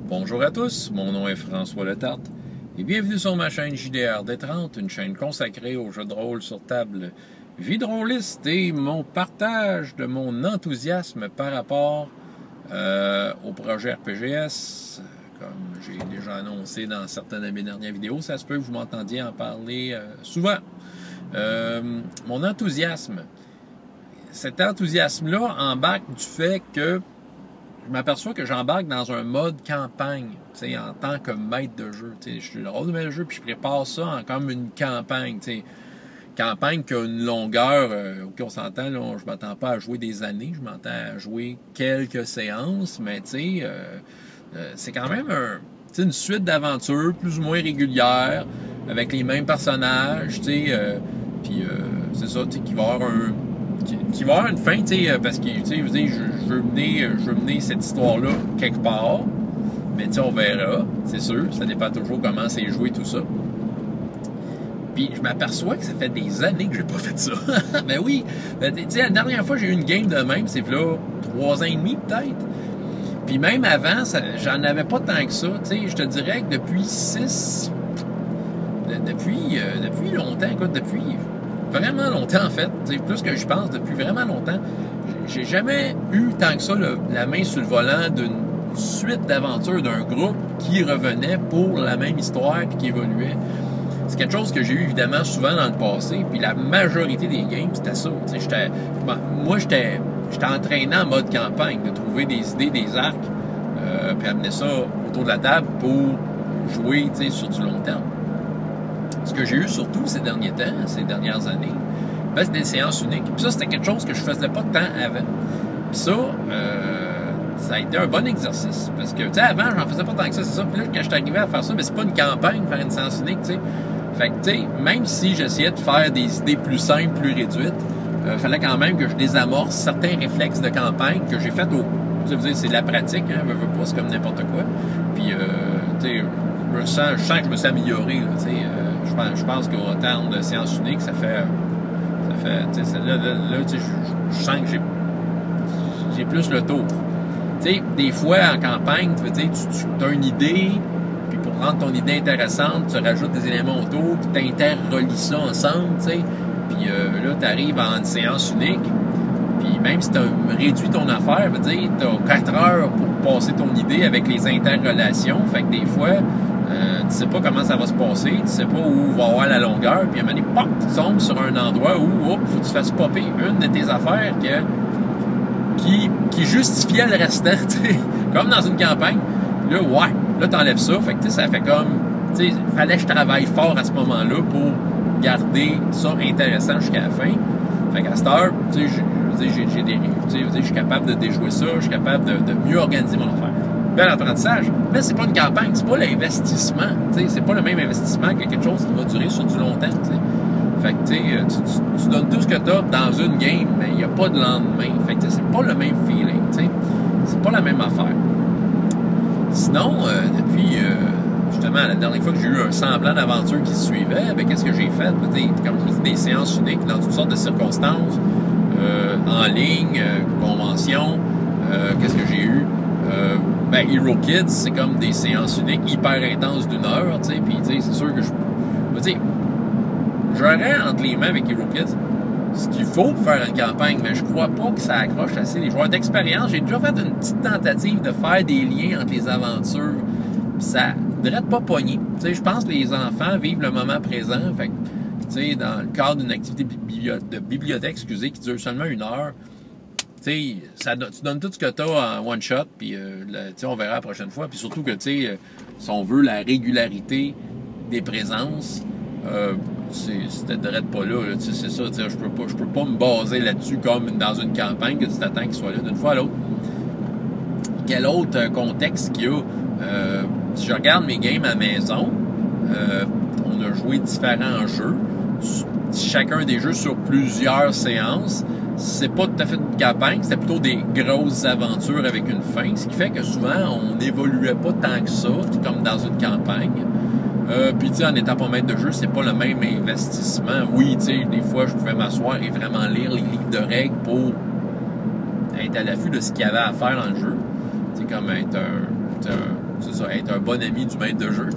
Bonjour à tous, mon nom est François Letarte et bienvenue sur ma chaîne JDR D30, une chaîne consacrée aux jeux de rôle sur table vie de rôliste et mon partage de mon enthousiasme par rapport au projet RPGS. Comme j'ai déjà annoncé dans certaines de mes dernières vidéos, ça se peut que vous m'entendiez en parler souvent. Mon enthousiasme, cet enthousiasme-là embarque du fait que je m'aperçois que j'embarque dans un mode campagne, en tant que maître de jeu. Je suis le rôle de maître de jeu, puis je prépare ça comme une campagne. Campagne qui a une longueur, OK, on s'entend, là, je m'attends pas à jouer des années, je m'attends à jouer quelques séances, mais c'est quand même une suite d'aventures plus ou moins régulières, avec les mêmes personnages, puis c'est ça, qui va avoir qui va avoir une fin, parce que je veux mener cette histoire-là quelque part, mais on verra, c'est sûr, ça dépend toujours comment c'est joué tout ça. Puis je m'aperçois que ça fait des années que j'ai pas fait ça. Ben oui, la dernière fois j'ai eu une game de même, c'est là 3 ans et demi peut-être. Puis même avant, j'en avais pas tant que ça, je te dirais que depuis longtemps, écoute, depuis vraiment longtemps en fait, plus que je pense, depuis vraiment longtemps, j'ai jamais eu tant que ça la main sur le volant d'une suite d'aventures d'un groupe qui revenait pour la même histoire et qui évoluait. C'est quelque chose que j'ai eu évidemment souvent dans le passé, puis la majorité des games, c'était ça. Moi, j'étais entraîné en mode campagne, de trouver des idées, des arcs, puis amener ça autour de la table pour jouer sur du long terme. Ce que j'ai eu surtout ces derniers temps, ces dernières années, ben, c'était des séances uniques. Puis ça, c'était quelque chose que je faisais pas tant avant. Puis ça a été un bon exercice. Parce que, avant, j'en faisais pas tant que ça, c'est ça. Puis là, quand je suis arrivé à faire ça, ben, c'est pas une campagne, faire une séance unique, Fait que, même si j'essayais de faire des idées plus simples, plus réduites, fallait quand même que je désamorce certains réflexes de campagne que j'ai fait c'est de la pratique, hein, c'est comme n'importe quoi. Puis, je sens que je me suis amélioré, je pense qu'au terme de séance unique, ça fait je sens que j'ai plus le tour. Des fois, en campagne, tu as une idée, puis pour rendre ton idée intéressante, tu rajoutes des éléments autour, puis tu interrelis ça ensemble, puis là, tu arrives en une séance unique, puis même si tu as réduit ton affaire, tu as 4 heures pour passer ton idée avec les interrelations, fait que des fois, tu sais pas comment ça va se passer, tu sais pas où va avoir la longueur, puis à un moment donné, pop, tu tombes sur un endroit où, faut que tu fasses popper une de tes affaires qui justifiait le restant, comme dans une campagne. Là, t'enlèves ça, fait que ça fait comme, fallait que je travaille fort à ce moment-là pour garder ça intéressant jusqu'à la fin. Fait qu'à cette heure, je suis capable de déjouer ça, je suis capable de mieux organiser mon affaire. Bel apprentissage, mais c'est pas une campagne, c'est pas l'investissement, c'est pas le même investissement que quelque chose qui va durer sur du long terme, Fait que tu donnes tout ce que tu as dans une game, mais il n'y a pas de lendemain. Fait que c'est pas le même feeling, c'est pas la même affaire. Sinon, depuis justement la dernière fois que j'ai eu un semblant d'aventure qui se suivait, ben qu'est-ce que j'ai fait? Comme je vous dis, des séances uniques dans toutes sortes de circonstances, en ligne, convention, qu'est-ce que j'ai eu? Hero Kids, c'est comme des séances uniques hyper intenses d'1 heure, puis c'est sûr que j'aurais entre les mains avec Hero Kids ce qu'il faut pour faire une campagne, mais je crois pas que ça accroche assez les joueurs d'expérience. J'ai déjà fait une petite tentative de faire des liens entre les aventures, pis ça ne devrait pas pogner. Je pense que les enfants vivent le moment présent, fait que, dans le cadre d'une activité de bibliothèque, qui dure seulement 1 heure, tu donnes tout ce que tu as en one shot, puis on verra la prochaine fois. Puis surtout que, si on veut la régularité des présences, c'était pas là, c'est ça, je peux pas me baser là-dessus comme dans une campagne que tu t'attends qu'il soit là d'une fois à l'autre. Quel autre contexte qu'il y a? Si je regarde mes games à la maison, on a joué différents jeux, chacun des jeux sur plusieurs séances. C'est pas tout à fait une campagne, c'était plutôt des grosses aventures avec une fin, ce qui fait que souvent, on n'évoluait pas tant que ça, comme dans une campagne. Puis, en étant pas maître de jeu, c'est pas le même investissement. Oui, des fois, je pouvais m'asseoir et vraiment lire les livres de règles pour être à l'affût de ce qu'il y avait à faire dans le jeu. C'est comme être c'est ça, être un bon ami du maître de jeu.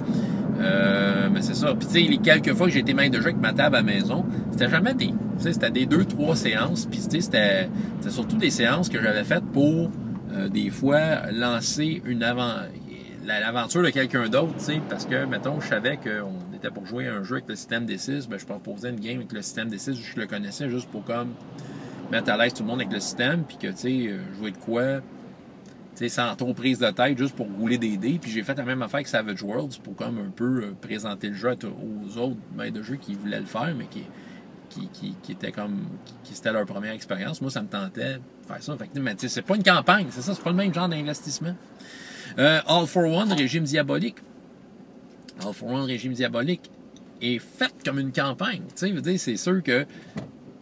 Mais c'est ça. Puis tu sais, les quelques fois que j'ai été maître de jeu avec ma table à la maison, c'était jamais des... Tu sais, c'était des 2-3 séances. Puis tu sais, c'était surtout des séances que j'avais faites pour, des fois, lancer l'aventure de quelqu'un d'autre, tu sais, parce que, mettons, je savais qu'on était pour jouer un jeu avec le système D6, ben je proposais une game avec le système D6, je le connaissais juste pour comme mettre à l'aise tout le monde avec le système, puis que, tu sais, jouer de quoi, tu sais, sans trop prise de tête, juste pour rouler des dés, puis j'ai fait la même affaire avec Savage Worlds pour comme un peu présenter le jeu aux autres maîtres de jeu qui voulaient le faire, mais qui étaient comme, qui c'était leur première expérience. Moi, ça me tentait de faire ça. Fait que, mais tu sais, c'est pas une campagne, c'est ça, c'est pas le même genre d'investissement. All for One, régime diabolique. All for One, régime diabolique est fait comme une campagne. Tu sais, c'est sûr que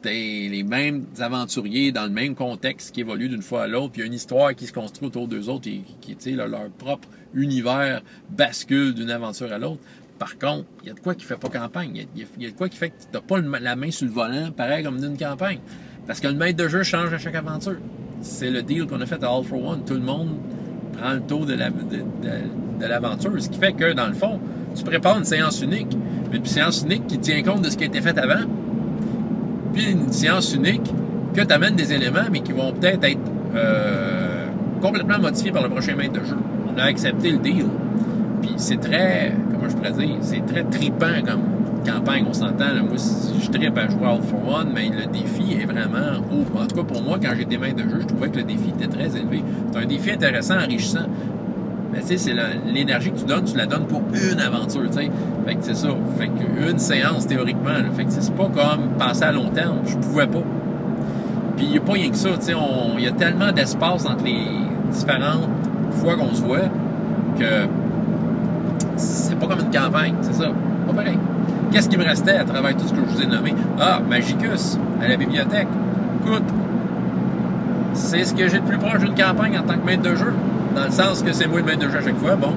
t'as les mêmes aventuriers dans le même contexte qui évoluent d'une fois à l'autre, puis il y a une histoire qui se construit autour d'eux autres et qui, tu sais, leur propre univers bascule d'une aventure à l'autre. Par contre, il y a de quoi qui fait pas campagne. Il y a de quoi qui fait que t'as pas la main sur le volant, pareil comme d'une campagne. Parce que le maître de jeu change à chaque aventure. C'est le deal qu'on a fait à All for One. Tout le monde prend le tour de l'aventure. Ce qui fait que, dans le fond, tu prépares une séance unique. Une séance unique qui tient compte de ce qui a été fait avant. Puis une séance unique que tu amènes des éléments, mais qui vont peut-être être complètement modifiés par le prochain maître de jeu. On a accepté le deal. Puis c'est très, comment je pourrais dire, c'est très trippant comme campagne, on s'entend. Là, moi, je trippe à jouer All for One, mais le défi est vraiment haut. En tout cas, pour moi, quand j'étais maître de jeu, je trouvais que le défi était très élevé. C'est un défi intéressant, enrichissant. Mais tu sais, c'est l'énergie que tu la donnes pour une aventure, tu sais. Fait que c'est ça. Fait qu'une séance, théoriquement. Là. Fait que c'est pas comme penser à long terme. Je pouvais pas. Puis il n'y a pas rien que ça, tu sais. Il y a tellement d'espace entre les différentes fois qu'on se voit que c'est pas comme une campagne, c'est ça. Pas pareil. Qu'est-ce qui me restait à travers tout ce que je vous ai nommé? Ah, Magicus, à la bibliothèque. Écoute, c'est ce que j'ai de plus proche d'une campagne en tant que maître de jeu. Dans le sens que c'est moi le maître de jeu à chaque fois. Bon,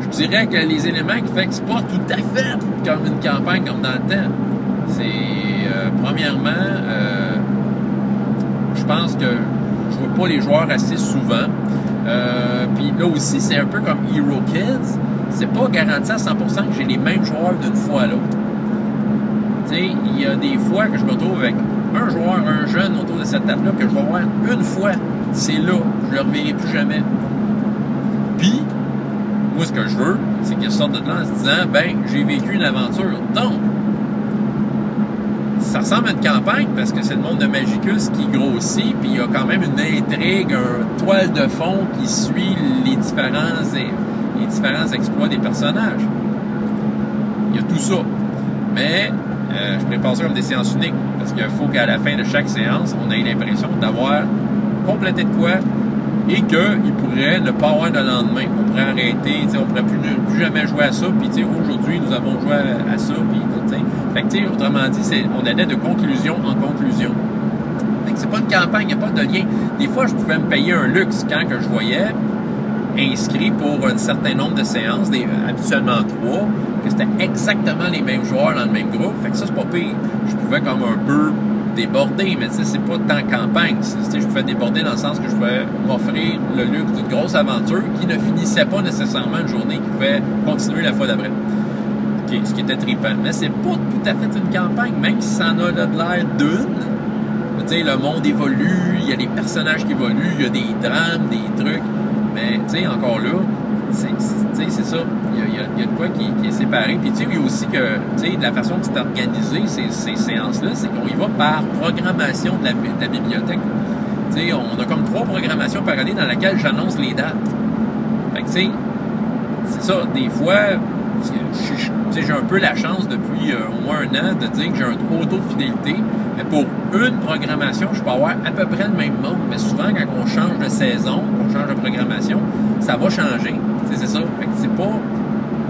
je dirais que les éléments qui fait que c'est pas tout à fait comme une campagne comme dans le temps, c'est premièrement, je pense que je vois pas les joueurs assez souvent. Puis là aussi, c'est un peu comme Hero Kids. C'est pas garanti à 100% que j'ai les mêmes joueurs d'une fois à l'autre. Tu sais, il y a des fois que je me retrouve avec un joueur, un jeune autour de cette table-là que je vais voir une fois. C'est là, je le reverrai plus jamais. Puis, moi, ce que je veux, c'est qu'il sorte de là en se disant, ben, j'ai vécu une aventure. Donc, ça ressemble à une campagne parce que c'est le monde de Magicus qui grossit, puis il y a quand même une intrigue, un toile de fond qui suit les différents exploits des personnages. Il y a tout ça. Mais je prépare ça comme des séances uniques parce qu'il faut qu'à la fin de chaque séance, on ait l'impression d'avoir complété de quoi et qu'il pourrait ne pas avoir de lendemain. On pourrait arrêter, on pourrait plus jamais jouer à ça, puis aujourd'hui, nous avons joué à ça, puis fait que, autrement dit, on allait de conclusion en conclusion. Fait que c'est pas une campagne, il n'y a pas de lien. Des fois, je pouvais me payer un luxe quand que je voyais inscrit pour un certain nombre de séances, habituellement 3, que c'était exactement les mêmes joueurs dans le même groupe. Fait que ça, c'est pas pire. Je pouvais comme un peu déborder, mais c'est pas tant campagne. Je pouvais déborder dans le sens que je pouvais m'offrir le luxe d'une grosse aventure qui ne finissait pas nécessairement une journée, qui pouvait continuer la fois d'après. Okay, ce qui était trippant. Mais c'est pas tout à fait une campagne, même si ça en a de l'air d'une. Tu sais, le monde évolue, il y a des personnages qui évoluent, il y a des drames, des trucs. Mais, tu sais, encore là, c'est ça. Il y a de quoi qui est séparé. Puis, tu sais, il y a aussi que, tu sais, de la façon que c'est organisé, ces séances-là, c'est qu'on y va par programmation de la bibliothèque. Tu sais, on a comme 3 programmations par année dans laquelle j'annonce les dates. Fait que, tu sais, c'est ça. Des fois, j'ai un peu la chance depuis au moins 1 an de dire que j'ai un trop taux de fidélité. Mais pour une programmation, je peux avoir à peu près le même nombre. Mais souvent, quand on change de saison, qu'on change de programmation, ça va changer. C'est ça. Fait que c'est pas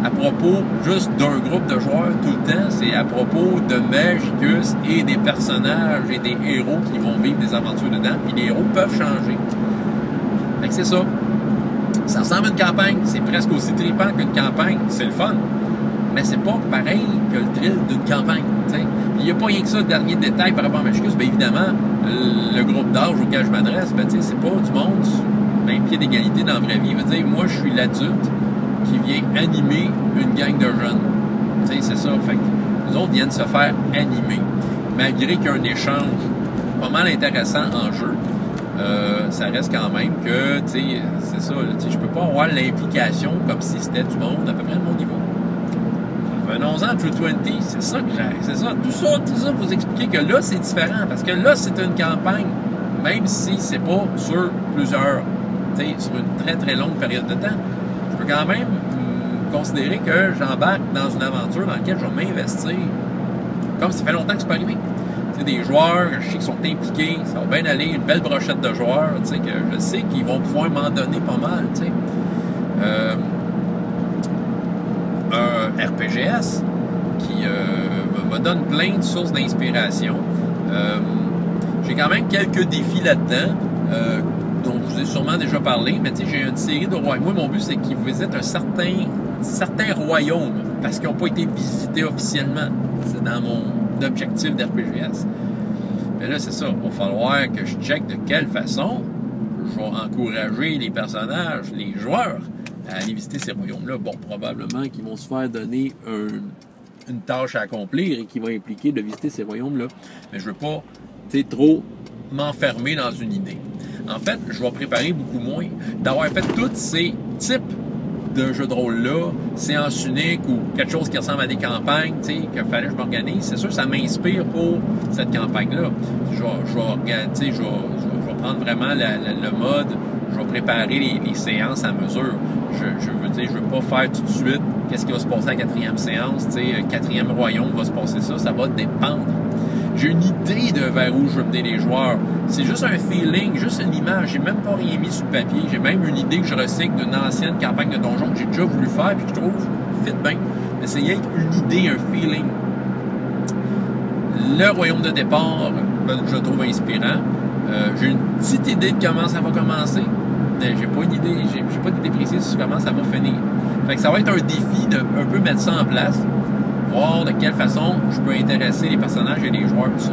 à propos juste d'un groupe de joueurs tout le temps. C'est à propos de Magicus et des personnages et des héros qui vont vivre des aventures dedans. Puis les héros peuvent changer. Fait que c'est ça. Ça ressemble à une campagne. C'est presque aussi trippant qu'une campagne. C'est le fun. Mais c'est pas pareil que le thrill d'une campagne. T'sais. Il n'y a pas rien que ça, dernier détail par rapport à Magicus. Bien évidemment, le groupe d'âge auquel je m'adresse, ben, c'est pas du monde même pied d'égalité dans la vraie vie. Il veut dire, moi, je suis l'adulte qui vient animer une gang de jeunes. Tu sais, c'est ça. Fait que les autres viennent se faire animer. Malgré qu'il y a un échange pas mal intéressant en jeu, ça reste quand même que, tu sais, c'est ça, je peux pas avoir l'implication comme si c'était du monde à peu près de mon niveau. Venons-en à True 20, c'est ça que j'ai, c'est ça. Tout ça pour vous expliquer que là, c'est différent, parce que là, c'est une campagne, même si c'est pas sur plusieurs, tu sais, sur une très très longue période de temps, je peux quand même considérer que j'embarque dans une aventure dans laquelle je vais m'investir. Comme ça fait longtemps que c'est pas arrivé. C'est des joueurs, je sais qu'ils sont impliqués, ça va bien aller, une belle brochette de joueurs, tu sais, que je sais qu'ils vont pouvoir m'en donner pas mal, tu sais. Un RPGS qui me donne plein de sources d'inspiration. J'ai quand même quelques défis là-dedans, dont je vous ai sûrement déjà parlé, mais tu sais, j'ai une série de royaumes. Moi, mon but, c'est qu'ils visitent certains royaumes, parce qu'ils n'ont pas été visités officiellement. C'est dans mon objectif d'RPGS. Mais là, c'est ça. Il va falloir que je check de quelle façon je vais encourager les personnages, les joueurs, à aller visiter ces royaumes-là. Bon, probablement qu'ils vont se faire donner une tâche à accomplir et qui va impliquer de visiter ces royaumes-là. Mais je ne veux pas, tu sais, trop m'enfermer dans une idée. En fait, je vais préparer beaucoup moins. D'avoir fait tous ces types de jeux de rôle-là, séance unique ou quelque chose qui ressemble à des campagnes, tu sais, qu'il fallait que je m'organise, c'est sûr que ça m'inspire pour cette campagne-là. Je vais prendre vraiment le mode, je vais préparer les séances à mesure. Je veux dire, je veux pas faire tout de suite qu'est-ce qui va se passer à la 4e séance, tu sais, 4e royaume va se passer ça va dépendre. J'ai une idée de vers où je veux mener les joueurs. C'est juste un feeling, juste une image. J'ai même pas rien mis sur le papier. J'ai même une idée que je recycle d'une ancienne campagne de donjon que j'ai déjà voulu faire et que je trouve fit bien. Mais c'est rien qu'une idée, un feeling. Le royaume de départ, je le trouve inspirant. J'ai une petite idée de comment ça va commencer. Mais j'ai pas une idée, j'ai pas d'idée précise sur comment ça va finir. Fait que ça va être un défi de un peu mettre ça en place. Voir de quelle façon je peux intéresser les personnages et les joueurs, tout ça.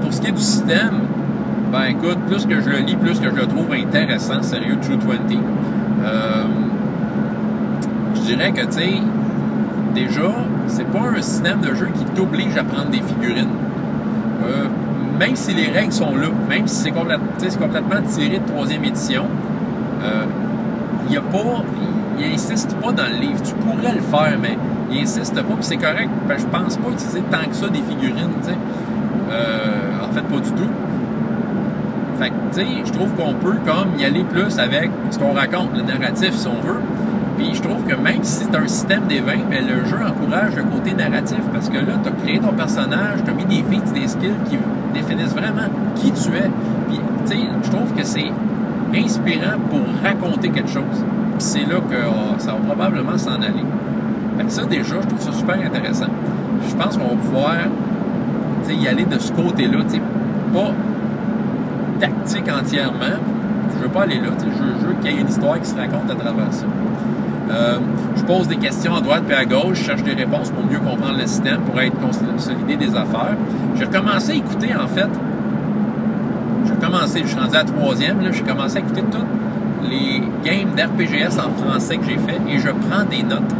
Pour ce qui est du système, ben écoute, plus que je le lis, plus que je le trouve intéressant, sérieux, True 20. Je dirais que, tu sais, déjà, c'est pas un système de jeu qui t'oblige à prendre des figurines. Même si les règles sont là, même si c'est complètement tiré de 3e édition, il insiste pas dans le livre. Tu pourrais le faire, mais il insiste pas, puis c'est correct. Ben, je pense pas utiliser tant que ça des figurines, tu sais. En fait, pas du tout. Fait que, tu sais, je trouve qu'on peut comme y aller plus avec ce qu'on raconte, le narratif, si on veut. Puis je trouve que même si c'est un système d'éveil, mais le jeu encourage le côté narratif, parce que là, tu as créé ton personnage, tu as mis des feats, des skills qui définissent vraiment qui tu es. Puis, tu sais, je trouve que c'est inspirant pour raconter quelque chose. Puis c'est là que ça va probablement s'en aller. Fait que ça, déjà, je trouve ça super intéressant. Je pense qu'on va pouvoir y aller de ce côté-là. Pas tactique entièrement. Je veux pas aller là. Je veux qu'il y ait une histoire qui se raconte à travers ça. Je pose des questions à droite et à gauche. Je cherche des réponses pour mieux comprendre le système, pour être consolidé des affaires. J'ai recommencé à écouter, en fait. Je suis rendu à la 3e. J'ai commencé à écouter toutes les games d'RPGS en français que j'ai fait et je prends des notes.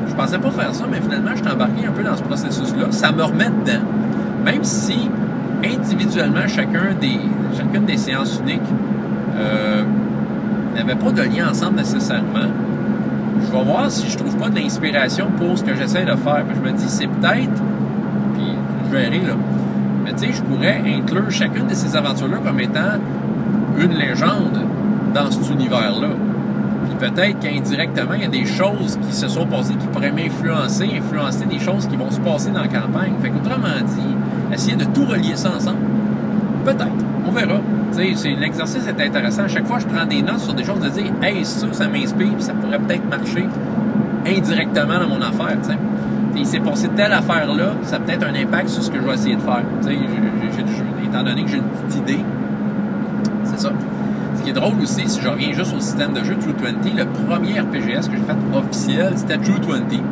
Je pensais pas faire ça, mais finalement, je suis embarqué un peu dans ce processus-là. Ça me remet dedans. Même si, individuellement, chacune des séances uniques n'avait pas de lien ensemble nécessairement, je vais voir si je trouve pas de l'inspiration pour ce que j'essaie de faire. Je me dis, c'est peut-être, puis je verrai, là, mais tu sais, je pourrais inclure chacune de ces aventures-là comme étant une légende dans cet univers-là. Puis peut-être qu'indirectement, il y a des choses qui se sont passées qui pourraient influencer des choses qui vont se passer dans la campagne. Fait qu'autrement dit, essayer de tout relier ça ensemble. Peut-être. On verra. L'exercice est intéressant. À chaque fois, je prends des notes sur des choses de dire « Hey, ça m'inspire, puis ça pourrait peut-être marcher indirectement dans mon affaire. » Il s'est passé telle affaire-là, ça a peut-être un impact sur ce que je vais essayer de faire. Étant donné que j'ai une petite idée, c'est ça. Ce qui est drôle aussi, si je reviens juste au système de jeu True 20, le premier RPGS que j'ai fait officiel, c'était True 20.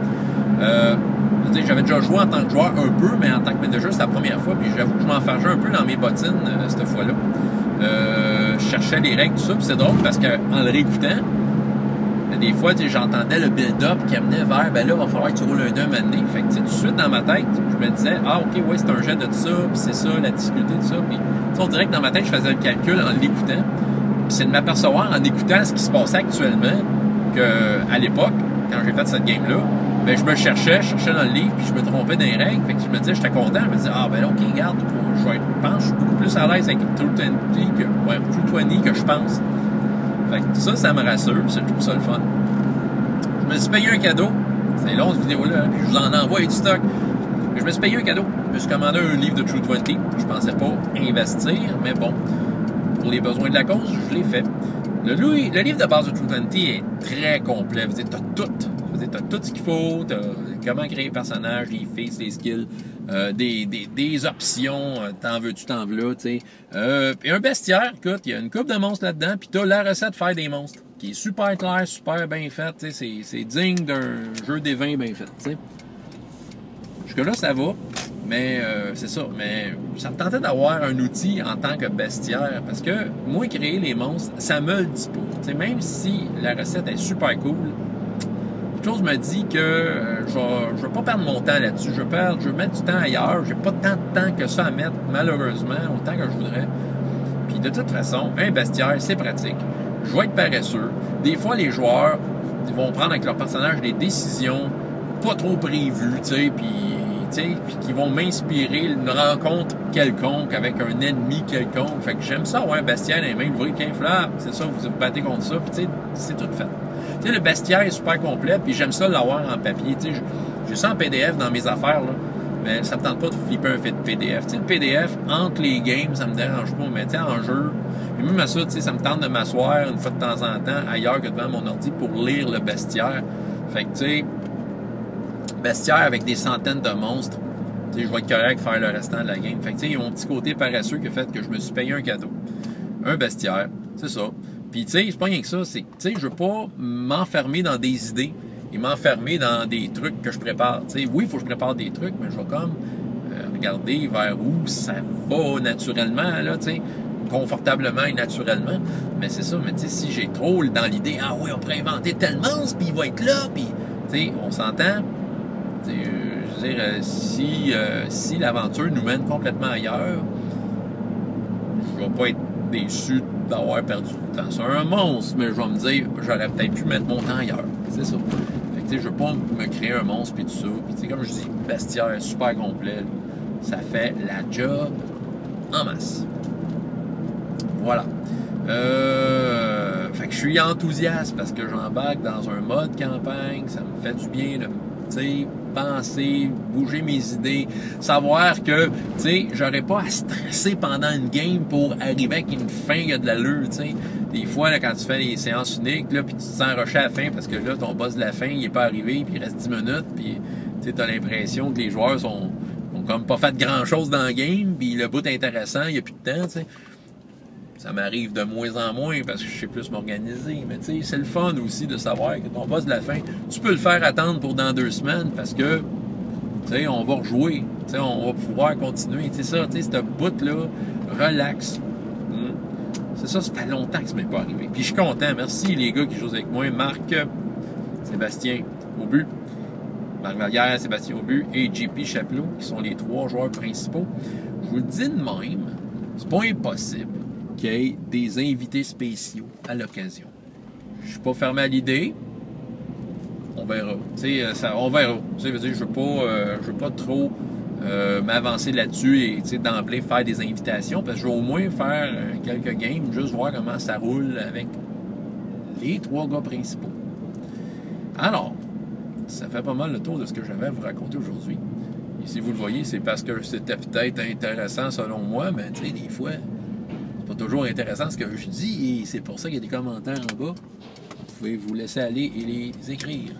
J'avais déjà joué en tant que joueur un peu, mais en tant que maître de jeu, c'est la première fois, puis j'avoue que je m'enfargeais un peu dans mes bottines cette fois-là. Je cherchais les règles, tout ça. Puis c'est drôle parce qu'en le réécoutant, des fois, j'entendais le build-up qui amenait vers, ben là, il va falloir que tu roules un 2 maintenant. Fait que tout de suite, dans ma tête, je me disais, ah, OK, ouais, c'est un jet de ça, puis c'est ça, la difficulté de ça. Puis, on dirait que dans ma tête, je faisais le calcul en l'écoutant. Puis c'est de m'apercevoir en écoutant ce qui se passait actuellement qu'à l'époque, quand j'ai fait cette game-là, ben je me cherchais dans le livre, puis je me trompais dans les règles. Fait que je me disais, j'étais content. Je me disais, ah, ben là, OK, regarde, je suis beaucoup plus à l'aise avec True 20 que je pense. Fait que ça me rassure, c'est tout ça le fun. Je me suis payé un cadeau. C'est long, cette vidéo-là, puis je vous en envoie du stock. Je me suis payé un cadeau. Je me suis commandé un livre de True 20. Je pensais pas investir, mais bon, pour les besoins de la cause, je l'ai fait. Le livre de base de True 20 est très complet. Vous t'as tout. T'as tout ce qu'il faut. T'as comment créer un personnage, les faces, les skills, des options. T'en veux-tu, t'en veux, tu sais. Puis un bestiaire, écoute, il y a une coupe de monstres là-dedans. Puis t'as la recette de faire des monstres, qui est super claire, super bien faite. Tu sais, c'est digne d'un jeu des vins bien fait. Tu sais. Jusque-là, ça va. Mais c'est ça. Mais ça me tentait d'avoir un outil en tant que bestiaire. Parce que moi, créer les monstres, ça me le dit pas. Tu sais, même si la recette est super cool, quelque chose me dit que je vais pas perdre mon temps là-dessus. Je vais mettre du temps ailleurs. J'ai pas tant de temps que ça à mettre, malheureusement, autant que je voudrais. Puis de toute façon, un bestiaire, c'est pratique. Je vais être paresseux. Des fois, les joueurs vont prendre avec leur personnage des décisions pas trop prévues, tu sais, puis qui vont m'inspirer une rencontre quelconque avec un ennemi quelconque. Fait que j'aime ça avoir un bestiaire dans les mains, l'ouvrir qu'un fleur, c'est ça, vous vous battez contre ça, puis tu sais, c'est tout fait. Tu sais, le bestiaire est super complet, puis j'aime ça l'avoir en papier, tu sais, j'ai ça en PDF dans mes affaires, là, mais ça me tente pas de flipper un PDF. Tu sais, le PDF, entre les games, ça me dérange pas, mais tu sais, en jeu, et même à ça, tu sais, ça me tente de m'asseoir une fois de temps en temps, ailleurs que devant mon ordi, pour lire le bestiaire. Fait que, tu sais, bestiaire avec des centaines de monstres, tu sais, je vais être correct faire le restant de la game. Fait que, tu sais, il y a mon petit côté paresseux qui a fait que je me suis payé un cadeau. Un bestiaire, c'est ça. Puis, tu sais, c'est pas rien que ça, c'est que, tu sais, je veux pas m'enfermer dans des idées et m'enfermer dans des trucs que je prépare. Tu sais, oui, il faut que je prépare des trucs, mais je vais comme regarder vers où ça va naturellement, là, tu sais, confortablement et naturellement. Mais c'est ça, mais tu sais, si j'ai trop dans l'idée, ah oui, on pourrait inventer tel monstre, puis il va être là, puis, tu sais, on s'entend. Je veux dire, si l'aventure nous mène complètement ailleurs, je vais pas être déçu d'avoir perdu du temps. C'est un monstre, mais je vais me dire, j'aurais peut-être pu mettre mon temps ailleurs. C'est ça. Fait que, tu sais, je veux pas me créer un monstre puis tout ça. Puis, tu sais, comme je dis, bestiaire super complet, là, ça fait la job en masse. Voilà. Fait que je suis enthousiaste parce que j'embarque dans un mode campagne. Ça me fait du bien de, tu sais, penser, bouger mes idées, savoir que, tu sais, j'aurais pas à stresser pendant une game pour arriver avec une fin qui a de l'allure, tu sais. Des fois, là, quand tu fais les séances uniques, là, puis tu te sens rusher à la fin parce que là, ton boss de la fin, il est pas arrivé, puis il reste 10 minutes, puis tu sais, t'as l'impression que les joueurs ont comme pas fait grand-chose dans le game, puis le bout est intéressant, il y a plus de temps, tu sais. Ça m'arrive de moins en moins parce que je sais plus m'organiser. Mais tu sais, c'est le fun aussi de savoir que ton boss de la fin, tu peux le faire attendre pour dans 2 semaines parce que, tu sais, on va rejouer. Tu sais, on va pouvoir continuer. Tu sais, ça, tu sais, ce bout-là, relax. C'est ça, ça fait longtemps que ça m'est pas arrivé. Puis je suis content. Merci les gars qui jouent avec moi. Marc, Sébastien Aubu, Marc Vallière, Sébastien Aubu et JP Chapelot, qui sont les 3 joueurs principaux. Je vous le dis de même, c'est pas impossible qu'il y ait des invités spéciaux à l'occasion. Je suis pas fermé à l'idée. On verra. On verra. Je veux dire, je veux pas trop m'avancer là-dessus et d'emblée faire des invitations parce que je vais au moins faire quelques games, juste voir comment ça roule avec les 3 gars principaux. Alors, ça fait pas mal le tour de ce que j'avais à vous raconter aujourd'hui. Et si vous le voyez, c'est parce que c'était peut-être intéressant selon moi, mais tu sais, des fois, c'est pas toujours intéressant ce que je dis et c'est pour ça qu'il y a des commentaires en bas. Vous pouvez vous laisser aller et les écrire.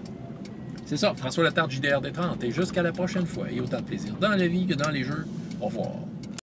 C'est ça, François Letarte, JDR des 30, et jusqu'à la prochaine fois, et autant de plaisir dans la vie que dans les jeux. Au revoir.